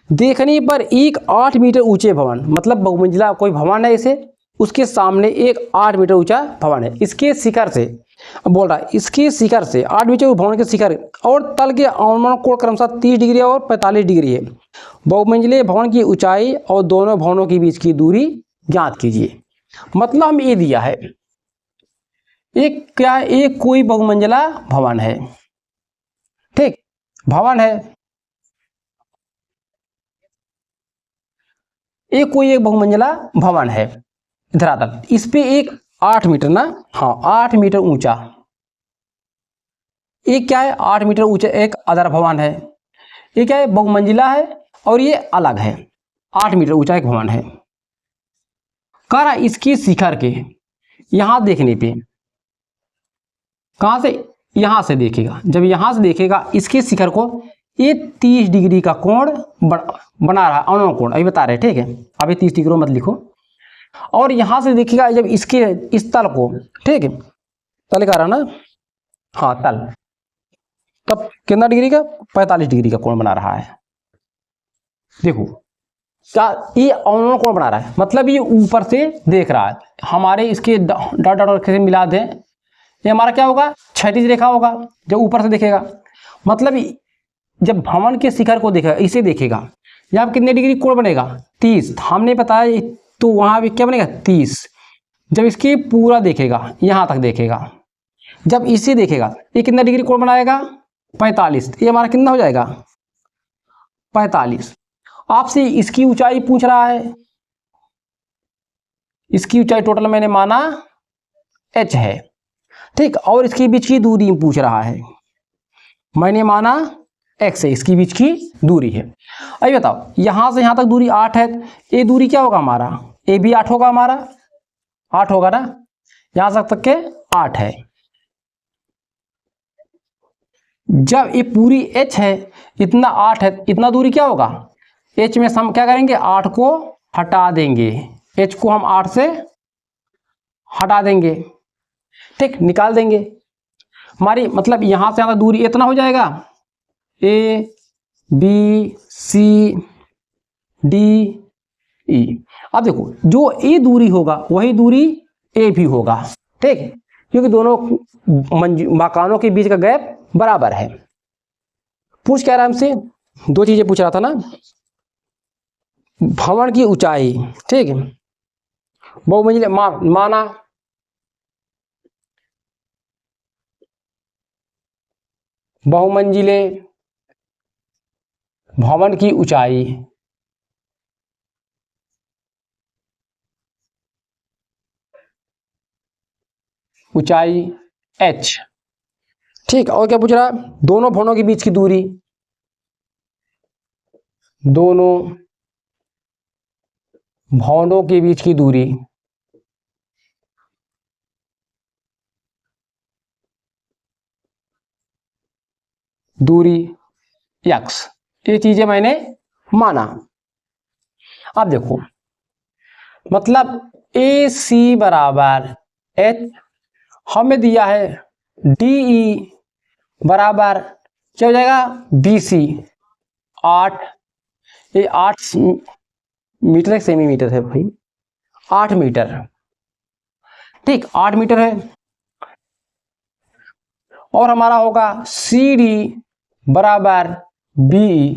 देखने पर एक 8 मीटर ऊंचे भवन, मतलब बहुमंजिला कोई भवन है इसे, उसके सामने एक 8 मीटर ऊंचा भवन है, इसके शिखर से बोल रहा है, इसके शिखर से 8 मीटर भवन के शिखर और तल के अनुमान कोण क्रमशः 30 डिग्री और 45 डिग्री है। बहुमंजिले भवन की ऊंचाई और दोनों भवनों के बीच की दूरी ज्ञात कीजिए। मतलब हम ये दिया है, एक क्या है, एक कोई बहुमंजिला भवन है, ठीक, भवन है, एक कोई एक बहुमंजिला भवन है धरातल, इस पे एक 8 मीटर ना, हाँ 8 मीटर ऊंचा, एक क्या है 8 मीटर ऊंचा एक आधार भवन है, ये क्या है बहुमंजिला है और ये अलग है, 8 मीटर ऊंचा एक भवन है। कह रहा इसके शिखर के यहां देखने पे, कहां से, यहां से देखेगा, जब यहां से देखेगा इसके शिखर को ये 30 डिग्री का कोण बना रहा है, अनुकोण कोण अभी बता रहे हैं, ठीक है। अभी 30 डिग्री मत लिखो। और यहां से देखिएगा जब इसके इस तल को, ठीक है, तल का रहा ना, हाँ तल, तब कितना डिग्री का, 45 डिग्री का कोण बना रहा है। देखो क्या ये अनुकोण कोण बना रहा है, मतलब ये ऊपर से देख रहा है। हमारे इसके डॉट डॉट से मिला दें, ये हमारा क्या होगा, क्षैतिज रेखा होगा जब ऊपर से देखेगा। मतलब जब भवन के शिखर को देखेगा, इसे देखेगा, यहाँ कितने डिग्री कोण बनेगा, 30। हमने बताया तो वहां भी क्या बनेगा, 30। जब इसके पूरा देखेगा, यहां तक देखेगा, जब इसे देखेगा, ये कितना डिग्री कोण बनाएगा, 45। ये हमारा कितना हो जाएगा, 45। आपसे इसकी ऊंचाई पूछ रहा है, इसकी ऊंचाई टोटल मैंने माना h है, ठीक। और इसके बीच की दूरी पूछ रहा है, मैंने माना x है, इसकी बीच की दूरी है। अभी बताओ यहां से यहां तक दूरी 8 है, ये दूरी क्या होगा हमारा, ये भी 8 होगा, हमारा 8 होगा ना, यहां तक के 8 है। जब ये पूरी h है, इतना 8 है, इतना दूरी क्या होगा, h में हम क्या करेंगे, 8 को हटा देंगे, h को हम 8 से हटा देंगे, ठीक, निकाल देंगे। हमारी मतलब यहां से यहां तक दूरी इतना हो जाएगा, A B C D E. अब देखो जो ए दूरी होगा वही दूरी ए भी होगा, ठीक है, क्योंकि दोनों मकानों के बीच का गैप बराबर है। पूछ क्या रहा है हमसे, दो चीजें पूछ रहा था ना, भवन की ऊंचाई, ठीक है, बहुमंजिले माना, बहुमंजिले भवन की ऊंचाई, ऊंचाई h, ठीक। और क्या पूछ रहा है, दोनों भवनों के बीच की दूरी, दोनों भवनों के बीच की दूरी, दूरी x। ये चीजें मैंने माना। अब देखो मतलब ए सी बराबर h, हमें दिया है डी ई बराबर क्या हो जाएगा, बी सी 8, ये 8 मीटर, एक सेंटीमीटर है भाई, 8 मीटर, ठीक, 8 मीटर है। और हमारा होगा सी डी बराबर बी,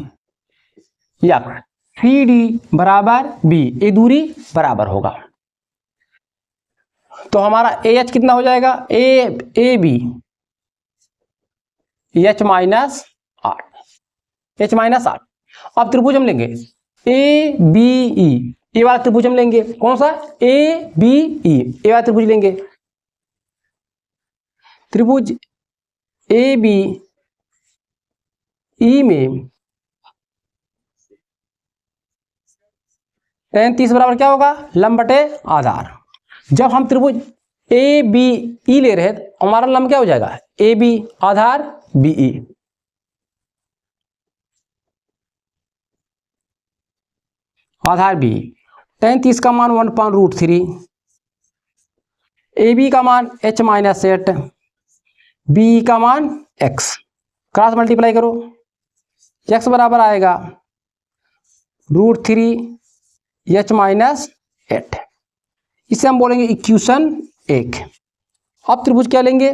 या सी डी बराबर बी, ये दूरी बराबर होगा। तो हमारा ए एच कितना हो जाएगा, A B H minus 8, H minus 8। अब त्रिभुज हम लेंगे ए बी ई, ए वाला त्रिभुज हम लेंगे, कौन सा, ए बी ई, ए वाला त्रिभुज लेंगे। त्रिभुज ए बी ई में tan 30 बराबर क्या होगा, लंब बटे आधार। जब हम त्रिभुज ए बी ई ले रहे हैं, हमारा लंब क्या हो जाएगा, ए बी आधार बी ई, आधार बी। tan 30 का मान 1/√3, ए बी का मान h माइनस 8, बी का मान x, क्रॉस मल्टीप्लाई करो, x बराबर आएगा √3 h माइनस 8। इसे हम बोलेंगे इक्वेशन 1। अब त्रिभुज क्या लेंगे,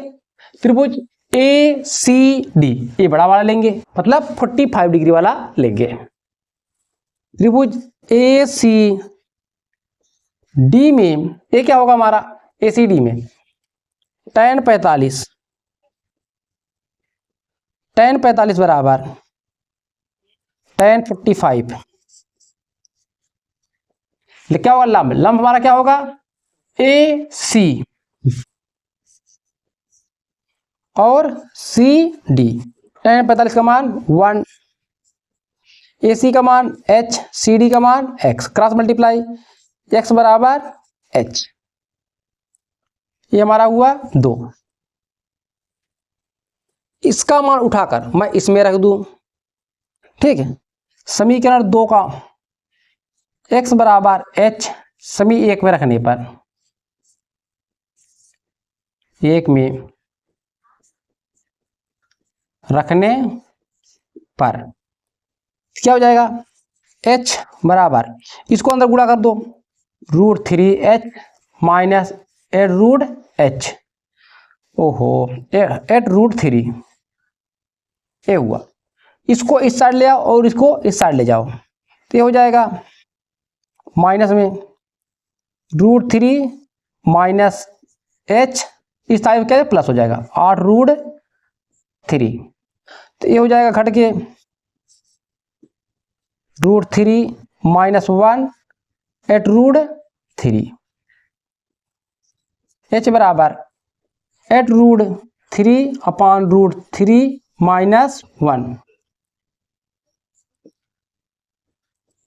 त्रिभुज ए सी डी, ये बड़ा वाला लेंगे, मतलब 45 डिग्री वाला लेंगे। त्रिभुज ए सी डी में ये क्या होगा हमारा, ए सी डी में tan 45, tan 45 बराबर tan 45, क्या होगा, लंब, लंब हमारा क्या होगा, ए सी और सी डी। tan 45 का मान 1, ए सी का मान h, सी डी का मान x, क्रॉस मल्टीप्लाई, x बराबर h, ये हमारा हुआ 2। इसका मान उठाकर मैं इसमें रख दूं, ठीक है। समीकरण 2 का x बराबर h समी 1 में रखने पर, 1 में रखने पर क्या हो जाएगा, h बराबर, इसको अंदर गुणा कर दो, √3h माइनस √h, ओहो 8√3 ये हुआ। इसको इस साइड ले आओ और इसको इस साइड ले जाओ तो ये हो जाएगा माइनस में √3 माइनस h, इस साइड क्या है प्लस हो जाएगा 8√3, तो ये हो जाएगा घट के √3 माइनस 1 8√3, h बराबर 8√3 अपान √3 माइनस 1,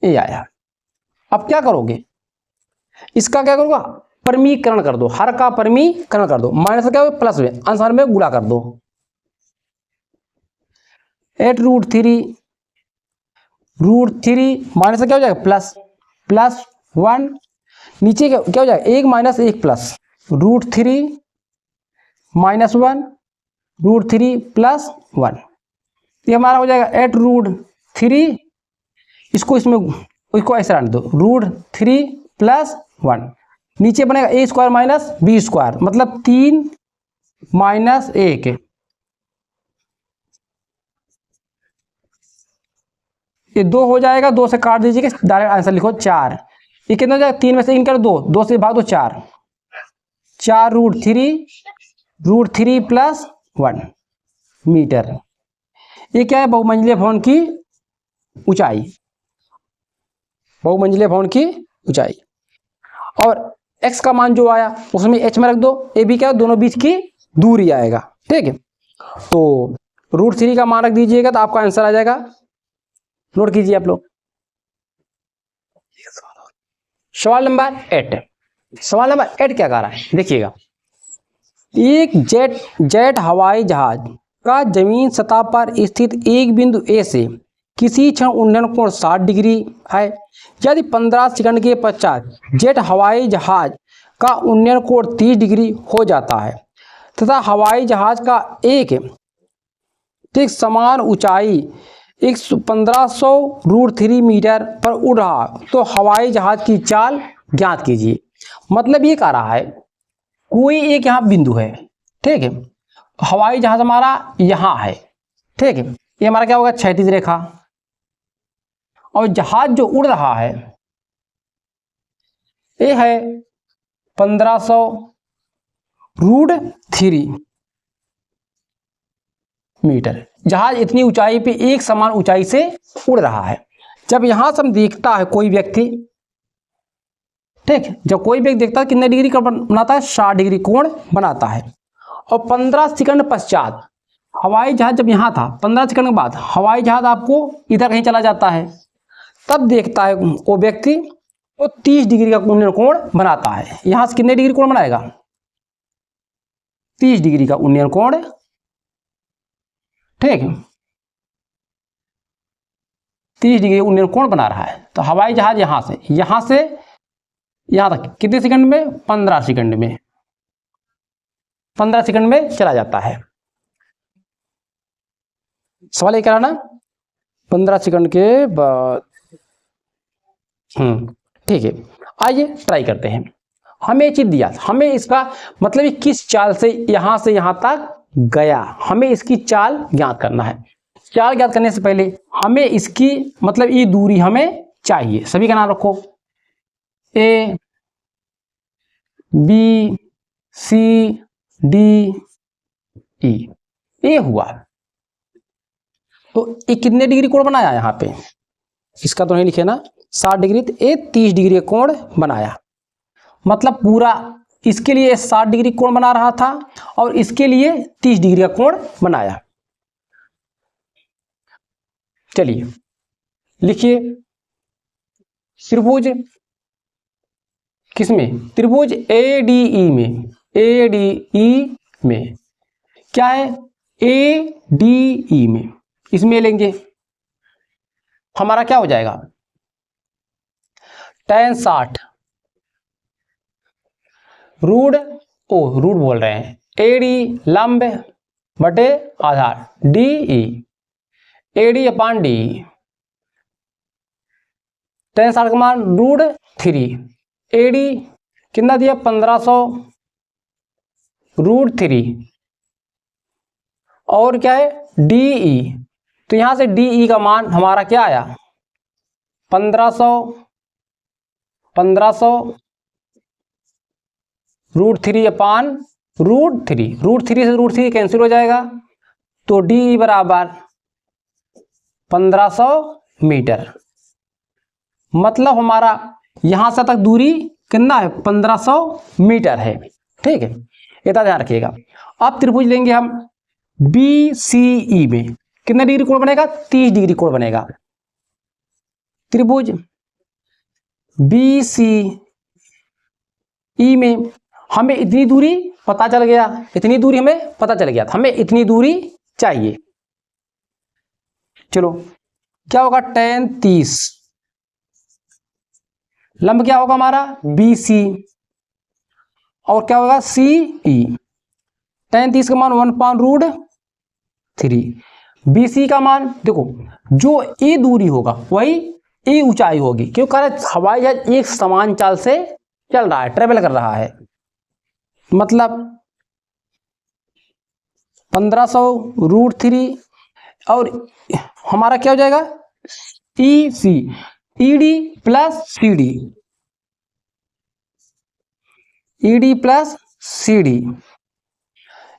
ये आया। अब क्या करोगे, इसका क्या करोगे, परमीकरण कर दो, हर का परमीकरण कर दो, माइनस क्या होगा प्लस में, आंसर में गुणा कर दो, 8√3 माइनस क्या हो जाएगा प्लस 1, नीचे क्या हो जाएगा 1 माइनस 1 प्लस √3 माइनस 1 √3 प्लस 1, ये हमारा हो जाएगा 8√3, इसको इसको ऐसे रहने दो, √3 प्लस 1, नीचे बनेगा a² माइनस b², मतलब 3 माइनस 1, ये 2 हो जाएगा, 2 से काट दीजिए, डायरेक्ट आंसर लिखो 4, ये कितना हो जाएगा 3 में से इन कर 2 से भाग दो 4 √3 प्लस 1 मीटर, ये क्या है बहुमंजिले भवन की ऊंचाई, बहुमंजिले भवन की ऊंचाई। और x का मान जो आया उसमें h में रख दो, ये भी क्या है दोनों बीच की दूरी आएगा, ठीक है। तो √3 का मान रख दीजिएगा तो आपका आंसर आ जाएगा, नोट कीजिए आप लोग। सवाल नंबर 8, सवाल नंबर 8 क्या कह रहा है देखिएगा, एक जेट हवाई जहाज का जमीन सतह पर स्थित एक बिंदु A से किसी क्षण उन्नयन कोण 60 डिग्री है, यदि 15 सेकंड के पश्चात जेट हवाई जहाज का उन्नयन कोण 30 डिग्री हो जाता है तथा हवाई जहाज का एक समान ऊंचाई 1500 √3 मीटर पर उड़ रहा, तो हवाई जहाज की चाल ज्ञात कीजिए। मतलब ये कह रहा है कोई एक यहाँ बिंदु है, ठीक है, हवाई जहाज हमारा यहाँ है, ठीक है, ये हमारा क्या होगा क्षैतिज रेखा, और जहाज जो उड़ रहा है ये है 1500 √3 मीटर, जहाज इतनी ऊंचाई पे एक समान ऊंचाई से उड़ रहा है। जब यहां से हम देखता है कोई व्यक्ति, ठीक, जब कोई व्यक्ति देखता है कितने डिग्री का बनाता है 60 डिग्री कोण बनाता है, और 15 सेकंड पश्चात हवाई जहाज जब यहाँ था 15 सेकंड के बाद हवाई जहाज आपको इधर कहीं चला जाता है, तब देखता है वो व्यक्ति वो 30 डिग्री का उन्नयन कोण बनाता है। यहां से कितने डिग्री कोण बनाएगा 30 डिग्री का उन्नयन कोण, ठीक है, 30 डिग्री उन्नयन कोण बना रहा है। तो हवाई जहाज यहां से यहां तक कितने सेकंड में 15 सेकंड में 15 सेकंड में चला जाता है। सवाल ये करा ना 15 सेकंड के बाद, ठीक है, आइए ट्राई करते हैं। हमें चीज दिया, हमें इसका मतलब किस चाल से यहां तक गया, हमें इसकी चाल ज्ञात करना है। चाल ज्ञात करने से पहले हमें इसकी मतलब ये दूरी हमें चाहिए। सभी का नाम रखो, A B C D E, ये हुआ। तो ये कितने डिग्री कोण बनाया यहाँ पे, इसका तो नहीं लिखे ना 60 डिग्री, तो ये 30 डिग्री कोण बनाया। मतलब पूरा इसके लिए 60 डिग्री कोण बना रहा था और इसके लिए 30 डिग्री का कोण बनाया। चलिए लिखिए, त्रिभुज किसमें, त्रिभुज ADE में क्या है, ADE में, इसमें लेंगे हमारा क्या हो जाएगा, tan 60 रूट रूट बोल रहे हैं, एडी लंब बटे आधार डी ई, एडी अपान डी, tan 60 का मान √3, एडी कितना दिया 1500 √3, और क्या है डीई, तो यहां से डीई का मान हमारा क्या आया 1500 √3 अपान √3 से √3 कैंसिल हो जाएगा, तो डीई बराबर 1500 मीटर। मतलब हमारा यहां से तक दूरी कितना है 1500 मीटर है। ठीक है, इतना ध्यान रखिएगा। अब त्रिभुज लेंगे हम BCE में, कितना डिग्री कोण बनेगा 30 डिग्री कोण बनेगा। त्रिभुज BCE में हमें इतनी दूरी पता चल गया, इतनी दूरी हमें पता चल गया, हमें इतनी दूरी चाहिए। चलो क्या होगा tan 30, लंब क्या होगा हमारा BC, और क्या होगा CE, tan 30 का मान 1/√3, BC का मान देखो जो ए दूरी होगा वही ए ऊंचाई होगी, क्योंकि हवाई जहाज एक समान चाल से चल रहा है, ट्रेवल कर रहा है। मतलब 1500 √3, और हमारा क्या हो जाएगा EC, ED प्लस CD,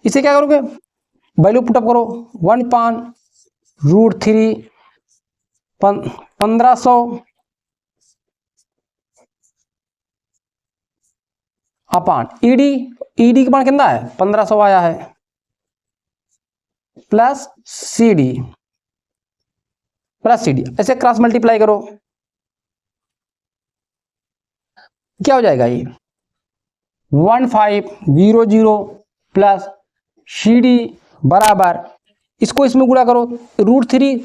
इसे क्या करोगे वैल्यू पुटअप करो 1/√3 1500 अपान ED का मान कितना है 1500 आया है, प्लस CD, ऐसे क्रॉस मल्टीप्लाई करो, क्या हो जाएगा ये 1500 प्लस CD बराबर, इसको इसमें गुणा करो √3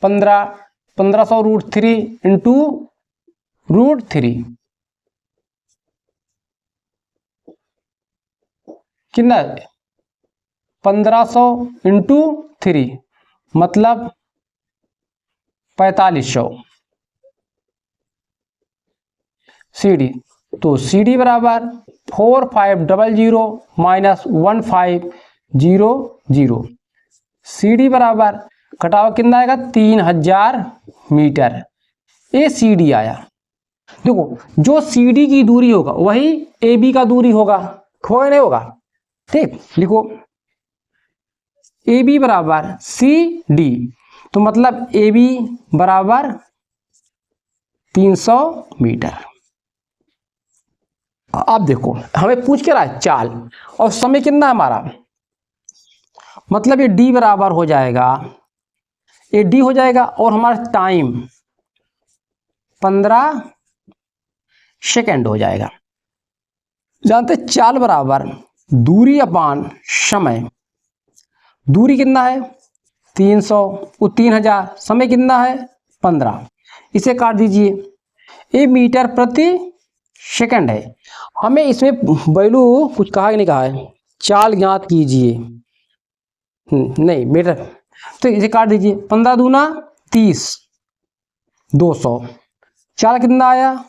1500 √3 इंटू √3 कितना 1500 इंटू 3 मतलब 4500 CD, तो CD बराबर 4500 माइनस 1500, CD बराबर घटाओ कितना आएगा 3000 मीटर, ये CD आया। देखो जो CD की दूरी होगा वही AB का दूरी होगा, होगा नहीं होगा। ठीक, लिखो AB बराबर CD, तो मतलब AB बराबर 300 मीटर। अब देखो हमें पूछ के रहा है चाल और समय कितना है हमारा, मतलब ये D बराबर हो जाएगा, ये D हो जाएगा, और हमारा टाइम 15 सेकेंड हो जाएगा। जानते चाल बराबर दूरी अपान समय, दूरी कितना है 300, वो 3000, समय कितना है 15, इसे काट दीजिए, ये मीटर प्रति सेकंड है। हमें इसमें वैल्यू कुछ कहा कि नहीं कहा है, चाल ज्ञात कीजिए, नहीं मीटर, तो इसे काट दीजिए, 15 दूना 30, 200, चाल कितना आया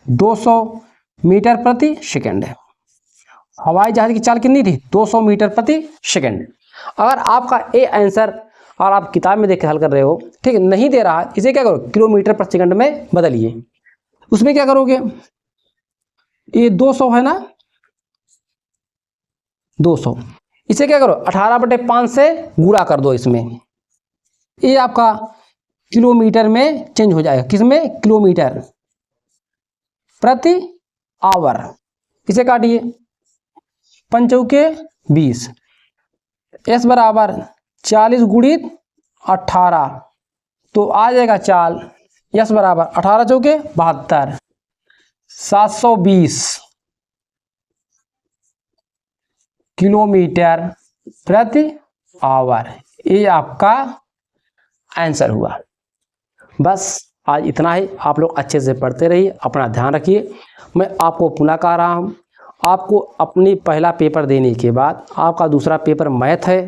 200 मीटर प्रति सेकंड है। हवाई जहाज की चाल कितनी थी 200 मीटर प्रति सेकंड। अगर आपका ए आंसर और आप किताब में देख के हल कर रहे हो, ठीक है, नहीं दे रहा, इसे क्या करो किलोमीटर प्रति सेकंड में बदलिए। उसमें क्या करोगे, ये 200 है ना 200, इसे क्या करो 18/5 से गुणा कर दो इसमें, ये आपका किलोमीटर में चेंज हो जाएगा, किसमें किलोमीटर प्रति आवर। इसे काटिए 5 चौके 20, S बराबर 40 गुणित 18, तो आ जाएगा चाल S बराबर 18 चौके 72, 720 किलोमीटर प्रति आवर। ये आपका आंसर हुआ। बस आज इतना ही। आप लोग अच्छे से पढ़ते रहिए, अपना ध्यान रखिए। मैं आपको पुनः कह रहा हूँ, आपको अपनी पहला पेपर देने के बाद आपका दूसरा पेपर मैथ है।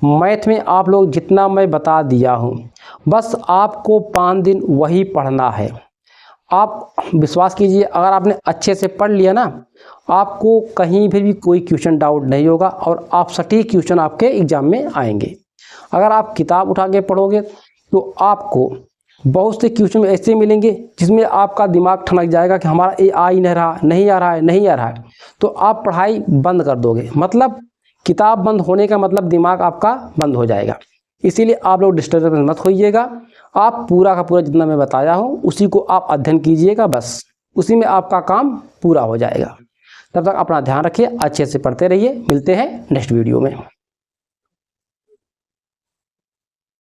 मैथ में आप लोग जितना मैं बता दिया हूँ, बस आपको 5 दिन वही पढ़ना है। आप विश्वास कीजिए, अगर आपने अच्छे से पढ़ लिया ना, आपको कहीं भी कोई क्वेश्चन डाउट नहीं होगा और आप सटीक क्वेश्चन आपके एग्जाम में आएंगे। अगर आप किताब उठा के पढ़ोगे तो आपको बहुत से क्वेश्चन ऐसे मिलेंगे जिसमें आपका दिमाग ठनक जाएगा कि हमारा ये आ ही नहीं रहा, नहीं आ रहा है, नहीं आ रहा है, तो आप पढ़ाई बंद कर दोगे। मतलब किताब बंद होने का मतलब दिमाग आपका बंद हो जाएगा। इसीलिए आप लोग डिस्टर्ब मत होइएगा। आप पूरा का पूरा जितना मैं बताया हूँ उसी को आप अध्ययन कीजिएगा, बस उसी में आपका काम पूरा हो जाएगा। तब तक अपना ध्यान रखिए, अच्छे से पढ़ते रहिए। मिलते हैं नेक्स्ट वीडियो में।